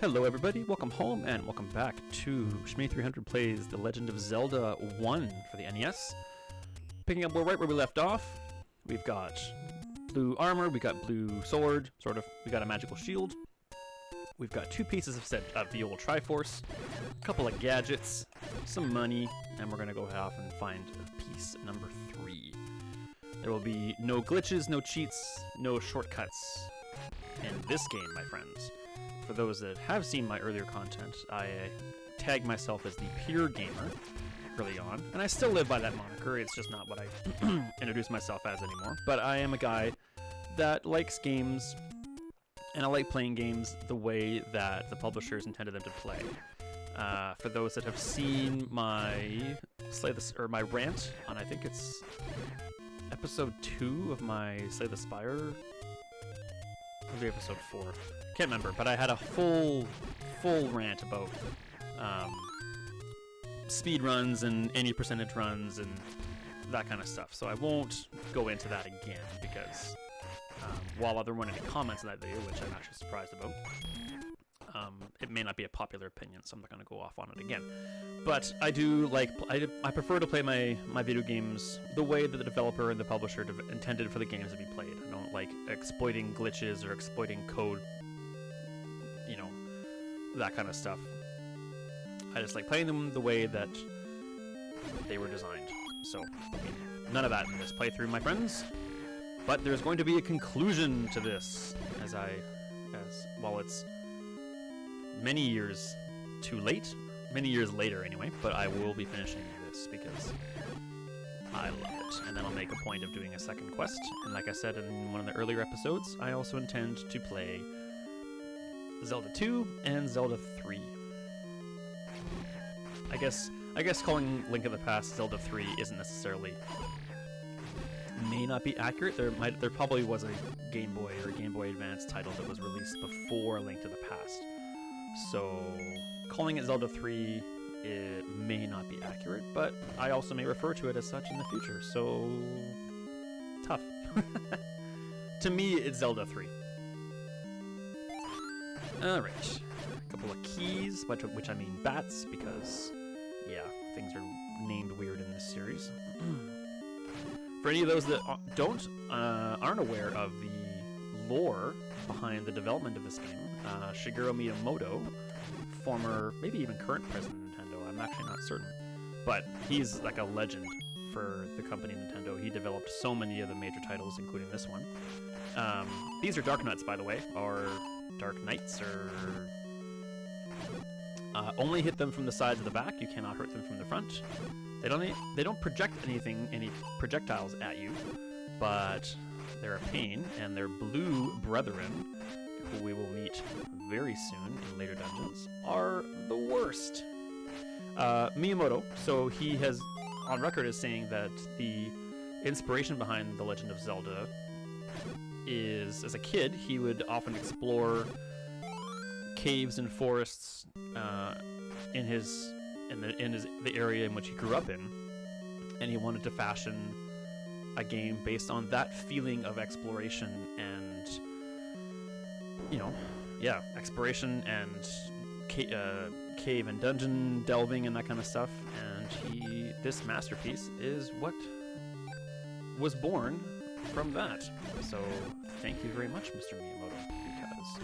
Hello everybody, welcome home and welcome back to Shmee300 Plays The Legend of Zelda 1 for the NES. Picking up right where we left off, we've got blue armor, we got blue sword, sort of, we got a magical shield. We've got two pieces of the old Triforce, a couple of gadgets, some money, and we're going to go off and find piece number 3. There will be no glitches, no cheats, no shortcuts in this game, my friends. For those that have seen my earlier content, I tag myself as the pure gamer early on, and I still live by that moniker. It's just not what I introduce myself as anymore. But I am a guy that likes games, and I like playing games the way that the publishers intended them to play. For those that have seen my my rant on, I think it's episode 2 of my Slay the Spire, maybe episode 4. Can't remember, but I had a full rant about speed runs and any percentage runs and that kind of stuff. So I won't go into that again because while there weren't any comments in that video, which I'm actually surprised about, it may not be a popular opinion, so I'm not going to go off on it again. But I do like, I prefer to play my video games the way that the developer and the publisher intended for the games to be played. I don't like exploiting glitches or exploiting code, you know, that kind of stuff. I just like playing them the way that they were designed. So, none of that in this playthrough, my friends. But there's going to be a conclusion to this, while it's many years too late, many years later anyway, but I will be finishing this because I love it. And then I'll make a point of doing a second quest. And like I said in one of the earlier episodes, I also intend to play Zelda 2 and Zelda 3. I guess calling Link of the Past Zelda 3 isn't necessarily, may not be accurate. There probably was a Game Boy or Game Boy Advance title that was released before Link to the Past. So calling it Zelda 3, it may not be accurate, but I also may refer to it as such in the future. So tough. To me, it's Zelda 3. Alright, a couple of keys, which I mean bats, because, yeah, things are named weird in this series. For any of those that aren't aware of the lore behind the development of this game, Shigeru Miyamoto, former, maybe even current president of Nintendo, I'm actually not certain, but he's like a legend for the company Nintendo. He developed so many of the major titles, including this one. These are Dark Nuts, by the way, or Dark Knights, or only hit them from the sides of the back. You cannot hurt them from the front. They don't project any projectiles at you, but they're a pain, and their blue brethren, who we will meet very soon in later dungeons, are the worst. Miyamoto, so he has on record as saying that the inspiration behind The Legend of Zelda is, as a kid, he would often explore caves and forests in the area in which he grew up in, and he wanted to fashion a game based on that feeling of exploration and, you know, yeah, exploration and cave and dungeon delving and that kind of stuff. And this masterpiece is what was born from that. So thank you very much, Mr. Miyamoto, because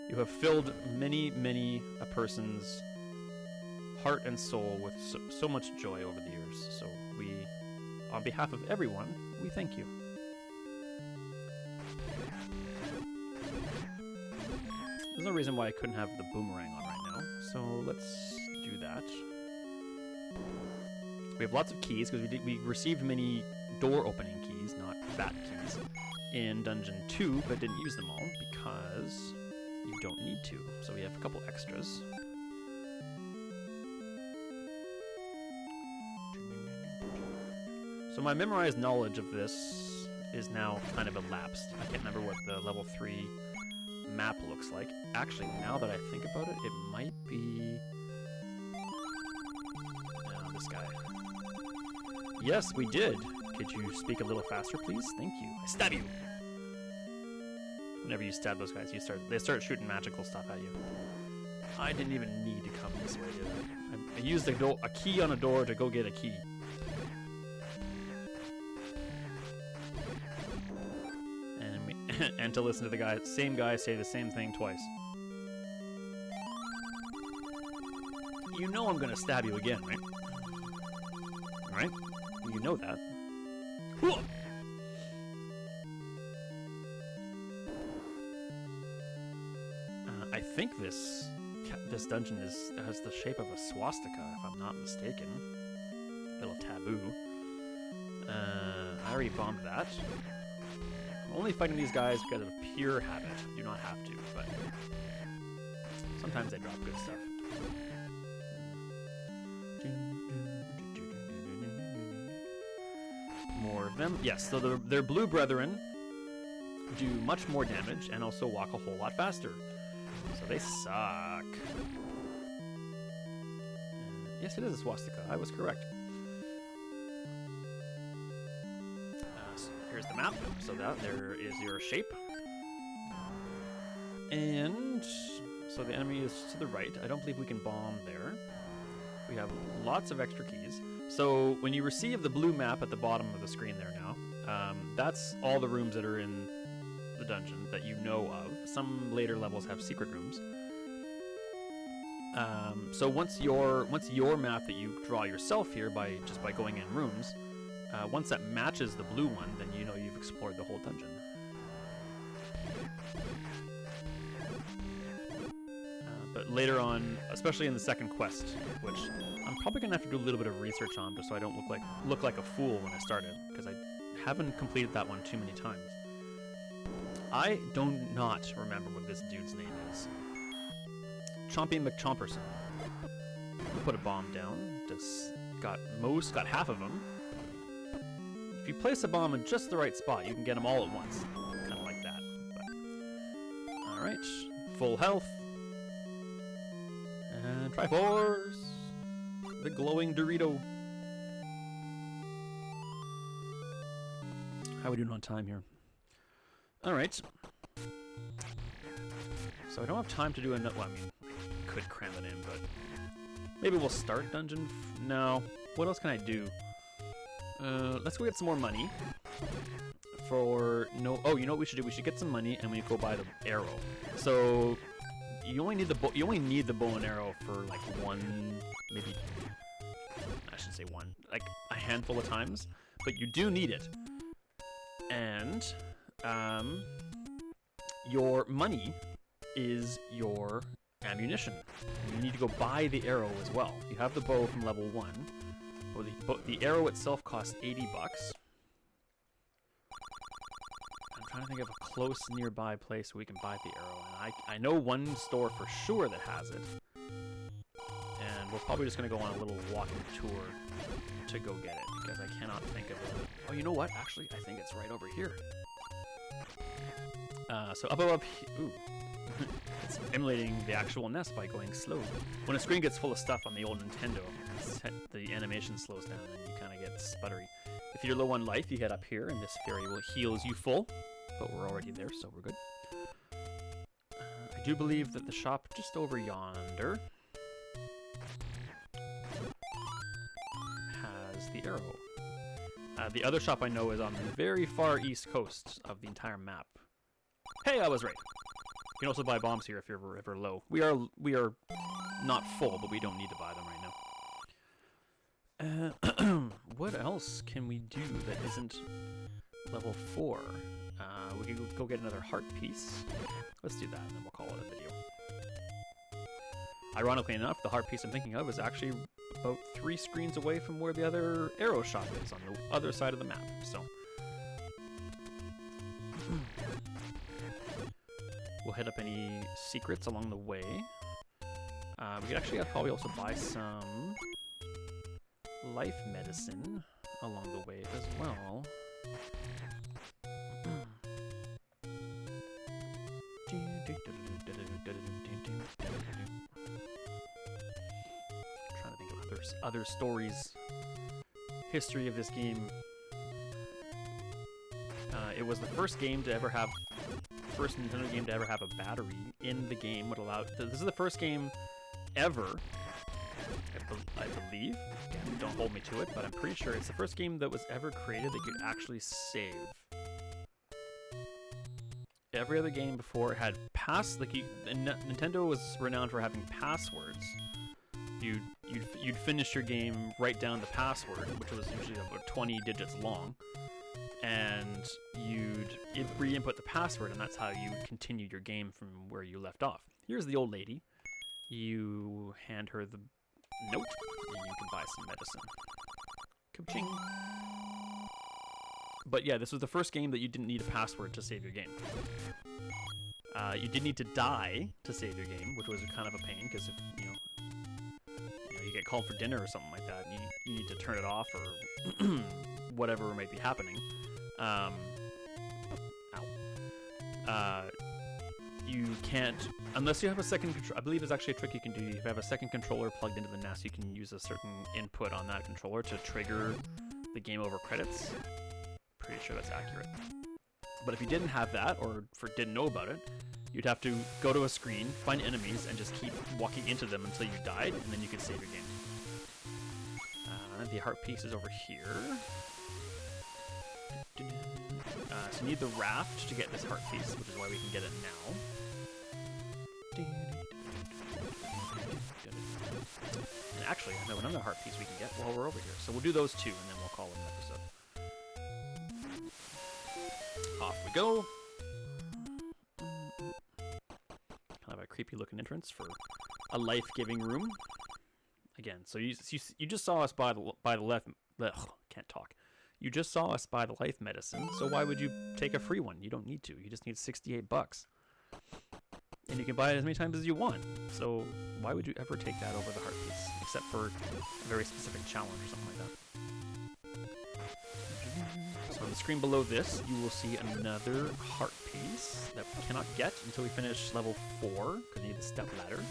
you have filled many a person's heart and soul with so much joy over the years. So we, on behalf of everyone, we thank you. There's no reason why I couldn't have the boomerang on right now, so let's do that. We have lots of keys, because we received many door-opening keys, not bat keys, in Dungeon 2, but didn't use them all, because you don't need to. So we have a couple extras. So my memorized knowledge of this is now kind of elapsed. I can't remember what the level 3 map looks like. Actually, now that I think about it, it might be... this guy. Yes, we did. Could you speak a little faster, please? Thank you. I stab you. Whenever you stab those guys, they start shooting magical stuff at you. I didn't even need to come this way, did I? I used a key on a door to go get a key. And to listen to the same guy say the same thing twice. You know I'm gonna stab you again, right? Right? You know that. I think this dungeon has the shape of a swastika, if I'm not mistaken. Little taboo. I already bombed that. I'm only fighting these guys because of pure habit. You do not have to, but sometimes they drop good stuff. More of them. Yes, so their blue brethren do much more damage and also walk a whole lot faster. So they suck. Yes, it is a swastika. I was correct. So here's the map. So there is your shape. And so the enemy is to the right. I don't believe we can bomb there. We have lots of extra keys. So when you receive the blue map at the bottom of the screen there now, that's all the rooms that are in the dungeon that you know of. Some later levels have secret rooms. So once your map that you draw yourself here by going in rooms, once that matches the blue one, then you know you've explored the whole dungeon. But later on, especially in the second quest, which I'm probably gonna have to do a little bit of research on, just so I don't look like a fool when I started, because I haven't completed that one too many times. I do not remember what this dude's name is. Chompy McChomperson. Put a bomb down. Just got half of them. If you place a bomb in just the right spot, you can get them all at once. Kind of like that. All right, full health. And Triforce, the glowing Dorito. How are we doing on time here? All right. So I don't have time to do another. Well, I mean, I could cram it in, but maybe we'll start dungeon. No. What else can I do? Let's go get some more money. For no. Oh, you know what we should do? We should get some money and we go buy the arrow. So you only need the bow and arrow for like one, maybe. I should say one, like a handful of times, but you do need it. And your money is your ammunition. You need to go buy the arrow as well. You have the bow from level 1. Well, the arrow itself costs 80 bucks. I'm trying to think of a close nearby place where we can buy the arrow. And I know one store for sure that has it. And we're probably just going to go on a little walking tour to go get it, because I cannot think of it. Oh, you know what? Actually, I think it's right over here. So up above, ooh. It's emulating the actual NES by going slow. When a screen gets full of stuff on the old Nintendo, the animation slows down and you kind of get sputtery. If you're low on life, you head up here and this fairy will heal you full, but we're already there, so we're good. I do believe that the shop just over yonder has the arrow. The other shop I know is on the very far east coast of the entire map. Hey, I was right. You can also buy bombs here if you're ever low. We are not full, but we don't need to buy them right now. What else can we do that isn't level 4? We can go get another heart piece. Let's do that, and then we'll call it a video. Ironically enough, the heart piece I'm thinking of is actually about 3 screens away from where the other arrow shop is, on the other side of the map. So we'll hit up any secrets along the way. We could actually probably also buy some life medicine along the way as well. Trying to think of other stories. History of this game. It was the first game to ever have first Nintendo game to ever have a battery in the game. Would allow. This is the first game ever, I believe. Again, don't hold me to it, but I'm pretty sure it's the first game that was ever created that you could actually save. Every other game before had Nintendo was renowned for having passwords. You'd finish your game, write down the password, which was usually about 20 digits long, and you'd re-input the password, and that's how you continued your game from where you left off. Here's the old lady. You hand her the note, and you can buy some medicine. Ka-ching. But yeah, this was the first game that you didn't need a password to save your game. You did need to die to save your game, which was kind of a pain, because if you get called for dinner or something like that, and you need to turn it off or whatever might be happening. You can't, unless you have a second controller. I believe there's actually a trick you can do. If you have a second controller plugged into the NES, you can use a certain input on that controller to trigger the game over credits. Pretty sure that's accurate. But if you didn't have that, or didn't know about it, you'd have to go to a screen, find enemies, and just keep walking into them until you died, and then you could save your game. The heart piece is over here. So you need the raft to get this heart piece, which is why we can get it now. And actually, I know another heart piece we can get while we're over here. So we'll do those two, and then we'll call it an episode. Off we go. Kind of a creepy looking entrance for a life-giving room. Again, so you just saw us buy the left. Ugh, can't talk. You just saw us buy the life medicine, so why would you take a free one? You don't need to. You just need $68. And you can buy it as many times as you want. So why would you ever take that over the heart piece? Except for a very specific challenge or something like that. So on the screen below this, you will see another heart piece that we cannot get until we finish level 4, because we need the step ladder.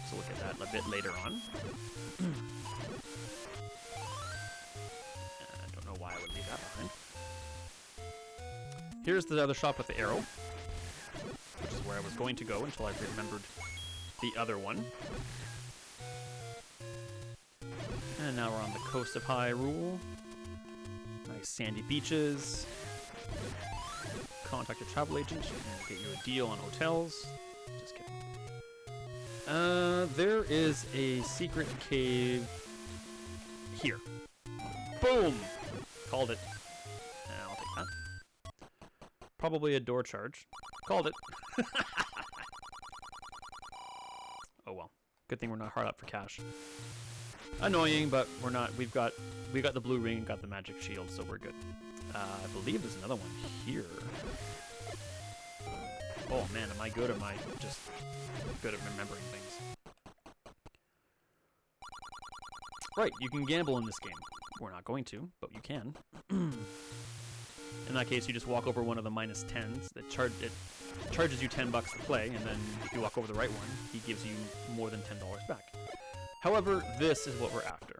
So we'll get that a bit later on. I don't know why I would leave that behind. Here's the other shop with the arrow, which is where I was going to go until I remembered the other one. And now we're on the coast of Hyrule. Nice sandy beaches. Contact your travel agent and get you a deal on hotels. Just kidding. There is a secret cave here. Boom! Called it. I'll take that. Probably a door charge. Called it. Oh well. Good thing we're not hard up for cash. Annoying, but we're not. We got the blue ring and got the magic shield, so we're good. I believe there's another one here. Oh man, am I good or am I just good at remembering things? Right, you can gamble in this game. We're not going to, but you can. In that case, you just walk over one of the minus 10s. It charges you $10 to play, and then if you walk over the right one, he gives you more than $10 back. However, this is what we're after.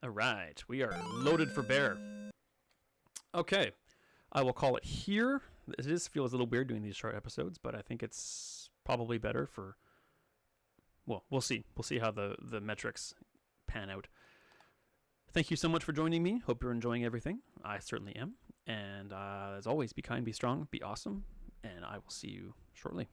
Alright, we are loaded for bear. Okay, I will call it here. It feels a little weird doing these short episodes, but I think it's probably better for... Well, we'll see. We'll see how the metrics pan out. Thank you so much for joining me. Hope you're enjoying everything. I certainly am. And as always, be kind, be strong, be awesome, and I will see you shortly.